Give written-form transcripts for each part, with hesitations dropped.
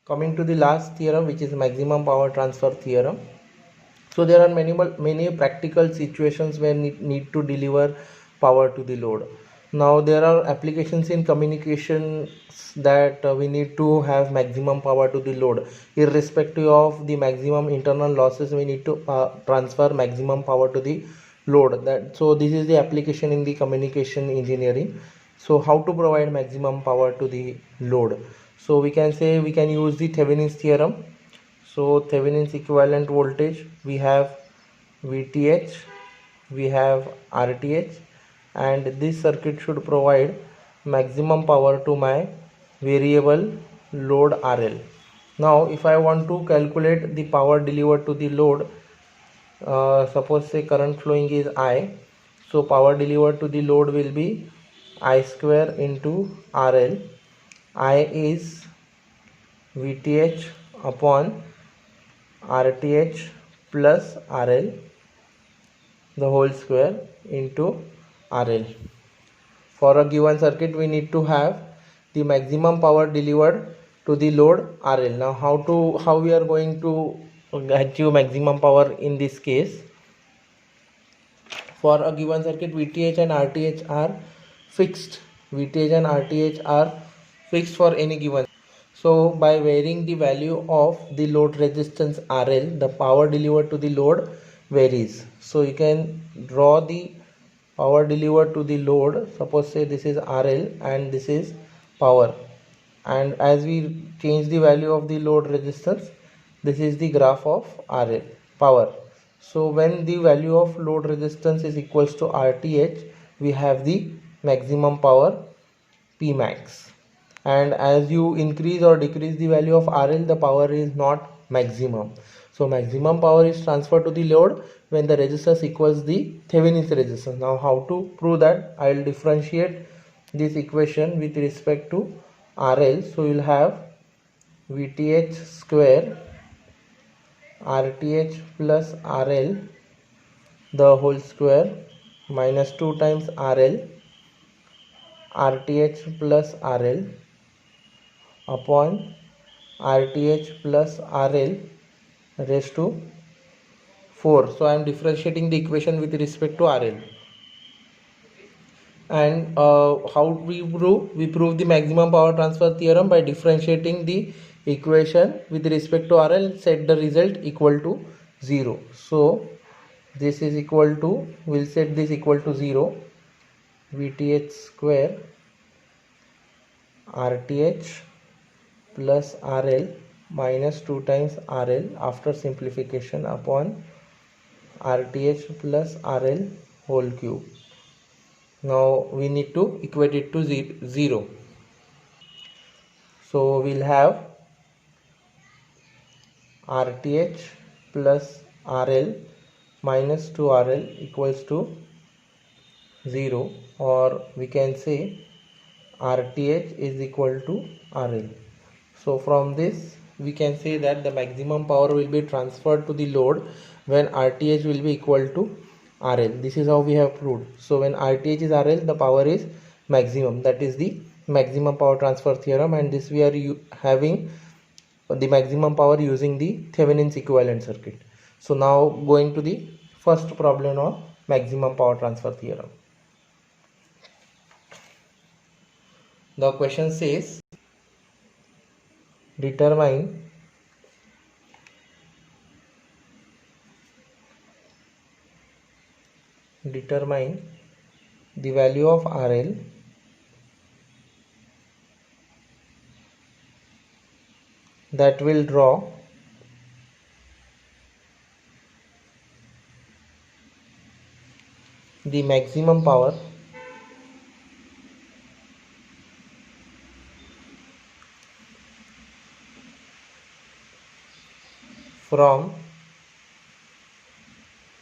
Coming to the last theorem, which is maximum power transfer theorem. So there are many practical situations where need to deliver power to the load. Now there are applications in communications that we need to have maximum power to the load. Irrespective of the maximum internal losses, we need to transfer maximum power to the load. So this is the application in the communication engineering. So how to provide maximum power to the load? So we can say we can use the Thevenin's theorem. So Thevenin's equivalent voltage, we have VTH, we have RTH, and this circuit should provide maximum power to my variable load RL. Now if I want to calculate the power delivered to the load, suppose say current flowing is I, so power delivered to the load will be I square into RL. I is VTH upon RTH plus RL the whole square into RL. For a given circuit, we need to have the maximum power delivered to the load RL. Now how we are going to achieve maximum power in this case? For a given circuit, VTH and RTH are fixed. VTH and RTH are fixed for any given. So by varying the value of the load resistance RL, the power delivered to the load varies. So you can draw the power delivered to the load. Suppose say this is RL and this is power, and as we change the value of the load resistance, this is the graph of RL power. So when the value of load resistance is equals to RTH, we have the maximum power P max. And as you increase or decrease the value of RL, the power is not maximum. So maximum power is transferred to the load when the resistance equals the Thevenin's resistance. Now how to prove that? I will differentiate this equation with respect to RL. So you will have VTH square RTH plus RL the whole square minus 2 times RL RTH plus RL upon RTH plus RL raised to 4. So I am differentiating the equation with respect to RL. And how we prove? We prove the maximum power transfer theorem by differentiating the equation with respect to RL, set the result equal to 0. So this is equal to, we'll set this equal to 0, VTH square RTH plus RL minus 2 times RL after simplification upon RTH plus RL whole cube. Now we need to equate it to 0. So we'll have RTH plus RL minus 2RL equals to 0, or we can say RTH is equal to RL. So from this we can say that the maximum power will be transferred to the load when RTH will be equal to RL. This is how we have proved. So when RTH is RL, the power is maximum. That is the maximum power transfer theorem, and this we are having the maximum power using the Thevenin's equivalent circuit. So now going to the first problem of maximum power transfer theorem. The question says determine the value of RL that will draw the maximum power from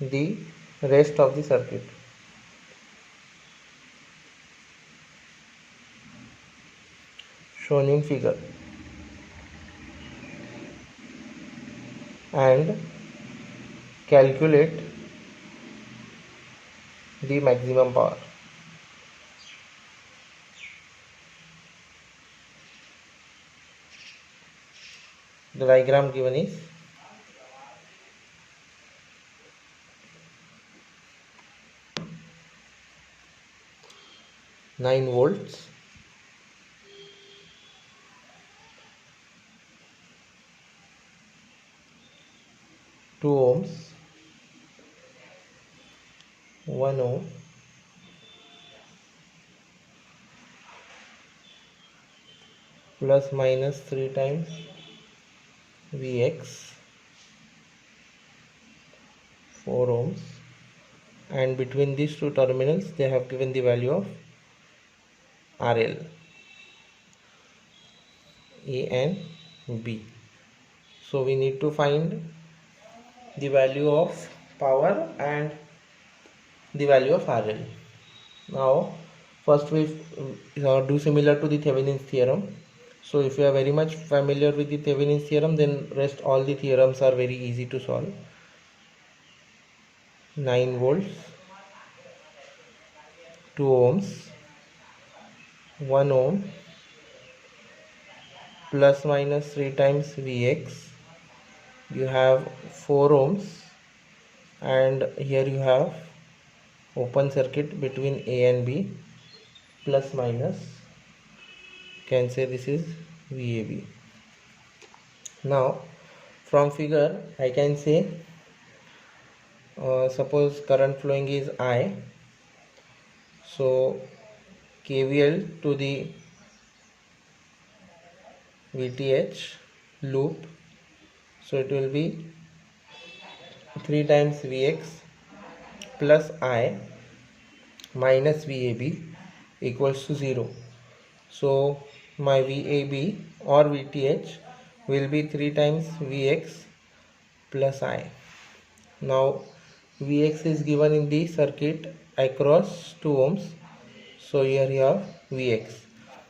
the rest of the circuit. Shown in figure, and calculate the maximum power. The diagram given is 9 volts, 2 ohms, 1 ohm, plus minus 3 times Vx, 4 ohms, and between these two terminals they have given the value of RL, A and B. So we need to find the value of power and the value of RL. Now first we do similar to the Thevenin's theorem. So if you are very much familiar with the Thevenin's theorem, then rest all the theorems are very easy to solve. 9 volts, 2 ohms, 1 ohm, plus minus 3 times Vx, you have 4 ohms, and here you have open circuit between A and B, plus minus, can say this is VAB. Now from figure I can say suppose current flowing is I, so KVL to the VTH loop, so it will be 3 times Vx plus I minus VAB equals to 0. So my VAB or VTH will be 3 times Vx plus I. Now Vx is given in the circuit across 2 ohms, so here you have Vx.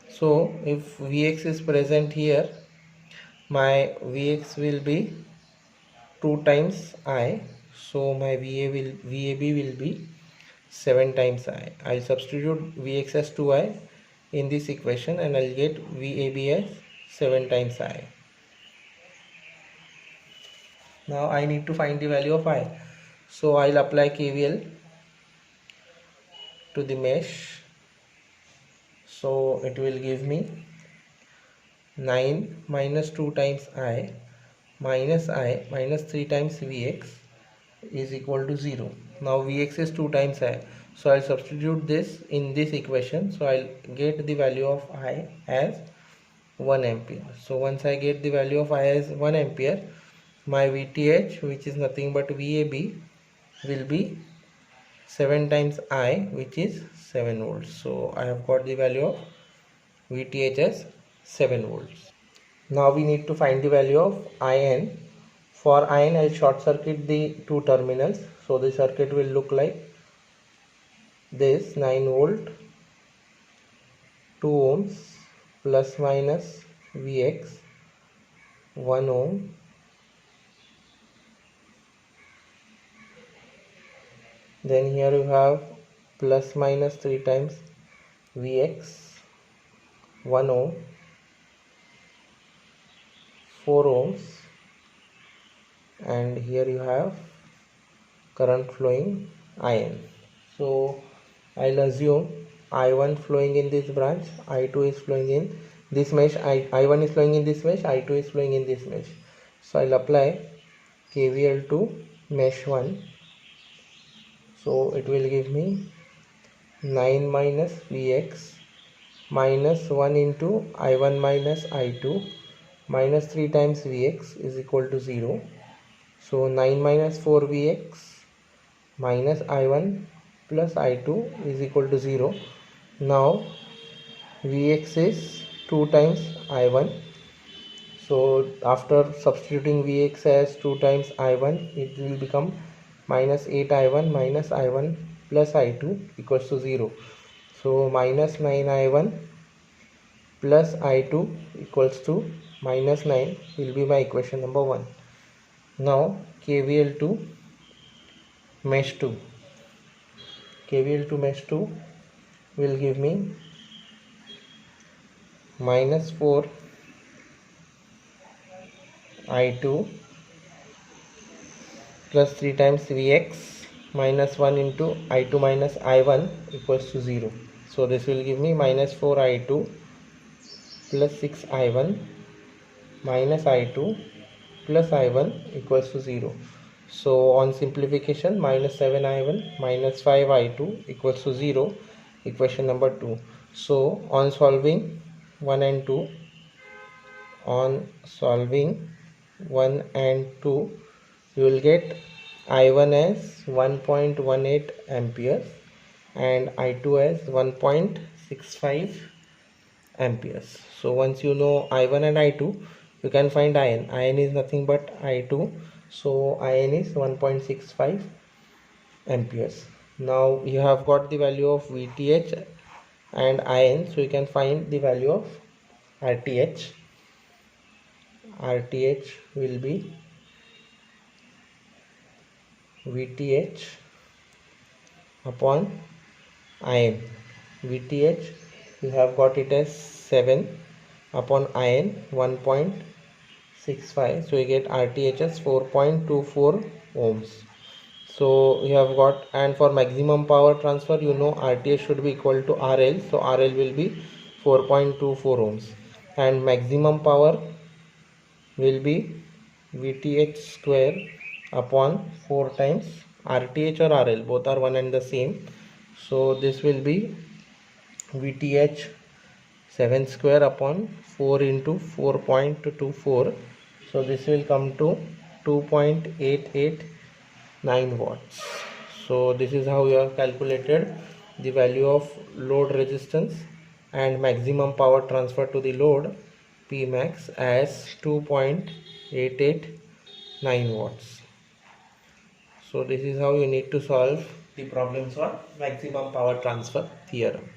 So if Vx is present here, my Vx will be 2 times I, so my VAB will be 7 times I. I'll substitute Vx as 2I in this equation and I'll get VAB as 7 times I. Now I need to find the value of I, so I'll apply KVL to the mesh, so it will give me 9 minus 2 times I minus 3 times Vx is equal to 0. Now Vx is 2 times I, so I'll substitute this in this equation, so I'll get the value of I as 1 ampere. So once I get the value of I as 1 ampere, my VTH, which is nothing but VAB, will be 7 times I, which is 7 volts. So I have got the value of VTH as 7 volts. Now we need to find the value of IN. For IN, I'll short circuit the two terminals. So the circuit will look like this: 9 volt, 2 ohms, plus minus Vx, 1 ohm, then here you have plus minus 3 times Vx, 1 ohm, 4 ohms, and here you have current flowing IN. So I'll assume I1 flowing in this branch, I2 is flowing in this mesh, I1 is flowing in this mesh, I2 is flowing in this mesh. So I'll apply KVL to mesh 1. So it will give me 9 minus Vx minus 1 into I1 minus I2 minus 3 times Vx is equal to 0. So 9 minus 4 Vx minus I1 plus I2 is equal to 0. Now Vx is 2 times I1. So after substituting Vx as 2 times I1, it will become minus 8 I1 minus I1 plus I2 equals to 0. So minus 9 I1 plus I2 equals to minus 9 will be my equation number 1. Now KVL to mesh 2. KVL to mesh 2 will give me minus 4 I2 plus 3 times Vx minus 1 into I2 minus I1 equals to 0. So this will give me minus 4I2 plus 6I1 minus I2 plus I1 equals to 0. So on simplification, minus 7I1 minus 5I2 equals to 0, equation number 2. So on solving 1 and 2, on solving 1 and 2, you will get I1 as 1.18 amperes and I2 as 1.65 amperes. So once you know I1 and I2, you can find IN. IN is nothing but I2, so IN is 1.65 amperes. Now you have got the value of VTH and IN, so you can find the value of RTH. RTH will be VTH upon IN. VTH you have got it as 7 upon IN 1.65, so you get RTH as 4.24 ohms. So you have got, and for maximum power transfer, you know RTH should be equal to RL, so RL will be 4.24 ohms, and maximum power will be VTH square upon 4 times RTH or RL, both are one and the same. So this will be VTH 7 square upon 4 into 4.24, so this will come to 2.889 watts. So this is how you have calculated the value of load resistance and maximum power transfer to the load Pmax as 2.889 watts. So this is how you need to solve the problems for maximum power transfer theorem.